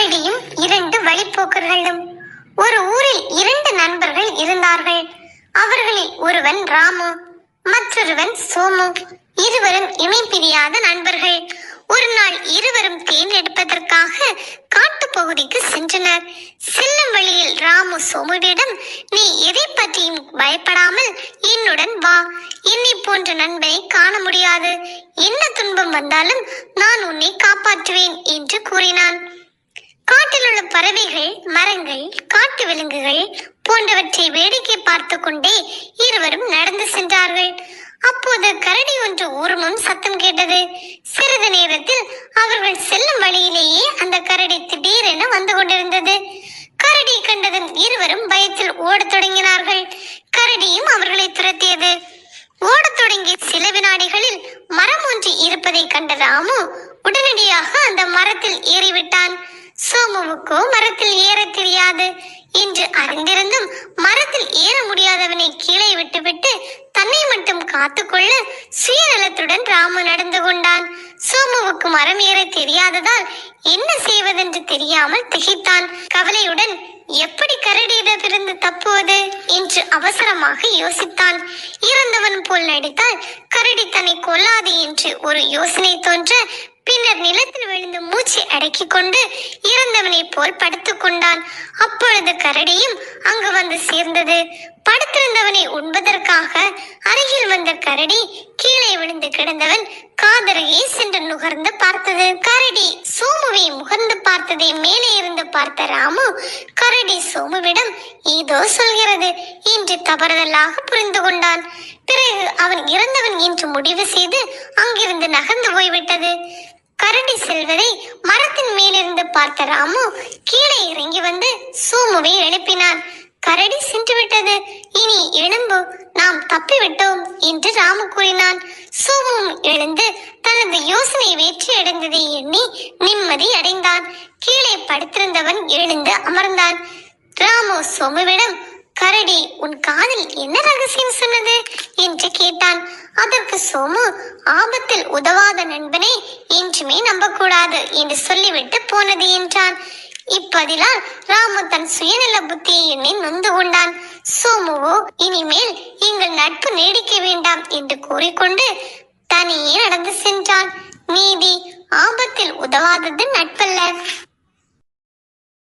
கரடியும் இரண்டு வழிப்போக்கர்களும். ஒரு ஊரில் இரண்டு நண்பர்கள் இருந்தார்கள். அவர்களில் ஒருவன் ராமு, மற்றொருவன் சோமு. இருவரும் இணை பிரியாத நண்பர்கள். ஒரு நாள் இருவரும் தேன் எடுப்பதற்காக காட்டு பகுதிக்கு சென்றனர். செல்லும் வழியில் ராமு சோமுவிடம், நீ எதை பற்றியும் பயப்படாமல் என்னுடன் வா. என்னை போன்ற நண்பனை காண முடியாது. என்ன துன்பம் வந்தாலும் நான் உன்னை காப்பாற்றுவேன் என்று கூறினான். காட்டில் உள்ள பறவைகள், மரங்கள், காட்டு விலங்குகள் போன்றவற்றை வேடிக்கை பார்த்து கொண்டே இருவரும் நடந்து சென்றார்கள். அப்போது கரடி ஒன்று ஊர்முன் சத்தம் கேட்டது. சிறிது நேரத்தில் அவர்கள் செல்லும் வழியிலேயே அந்த கரடி திடீரென வந்து கொண்டிருந்தது. கரடி கண்டதும் இருவரும் பயத்தில் ஓடத் தொடங்கினார்கள். கரடியும் அவர்களை துரத்தியது. ஓடத் தொடங்கிய சில வினாடிகளில் மரம் ஒன்று இருப்பதை கண்ட ராமு உடனடியாக அந்த மரத்தில் ஏறிவிட்டான். சோமுவுக்கோ மரத்தில் ஏற தெரியாது என்று அறிந்திருந்தும் மரத்தில் ஏற முடியாதவனை கீழே விட்டுவிட்டு தன்னை மட்டும் காத்துக்கொள்ள சுயநலத்துடன் ராமு நடந்து கொண்டான். சோமுவுக்கு மரம் ஏற தெரியாததால் என்ன செய்வதென்று தெரியாமல் திகைத்தான். கவலையுடன் எப்படி கரடியிடமிருந்து தப்புவது என்று அவசரமாக யோசித்தான். இறந்தவன் போல் நடித்தால் கரடி தன்னை கொல்லாது என்று ஒரு யோசனை தோன்ற, பின்னர் நிலத்தில் விழுந்து மூச்சை அடக்கி கொண்டு இறந்தவனை போல் படுத்துக் கொண்டான். அப்பொழுது கரடியும் அங்கு வந்து சேர்ந்தது. படுத்திருந்தவனை உண்பதற்காக அருகில் வந்த கரடி கீழே விழுந்து கிடந்தவன் காதருகே சென்று நுகர்ந்து பார்த்தது. கரடி சோமுவை முகர்ந்து பார்த்ததை மேலே இருந்து பார்த்த ராமு கரடி சோமுவிடம் ஏதோ சொல்கிறது என்று தவறுதலாக புரிந்து கொண்டான். பிறகு அவன் இறந்தவன் என்று முடிவு செய்து அங்கிருந்து நகர்ந்து போய்விட்டது. கரடி செல்வதை மரத்தின் மேலிருந்து பார்த்த ராமு கீழே இறங்கி வந்து சோமுவை எழுப்பினான். கரடி சென்று விட்டது, இனி எழும்பு, நாம் தப்பிவிட்டோம் என்று ராமு கூறினான். சோமும் எழுந்து தனது யோசனை வெற்றி அடைந்ததை எண்ணி நிம்மதி அடைந்தான். கீழே படுத்திருந்தவன் எழுந்து அமர்ந்தான். ராமு சோமுவிடம், கரடி உன் காதில் என்ன ரகசியம் சொன்னது என்று கேட்டான். அதற்கு சோமு, ஆபத்தில் உதவாத நண்பனை என்றுமே நம்பக்கூடாது என்று சொல்லிவிட்டு போனது என்றான். இப்பதிலால் ராமு தன் சுயநல புத்தியை எண்ணி நொந்து கொண்டான். சோமுவோ இனிமேல் எங்கள் நட்பு நீடிக்க வேண்டாம் என்று கூறிக்கொண்டு தனியே நடந்து சென்றான். நீதி, ஆபத்தில் உதவாதது நட்பல்ல.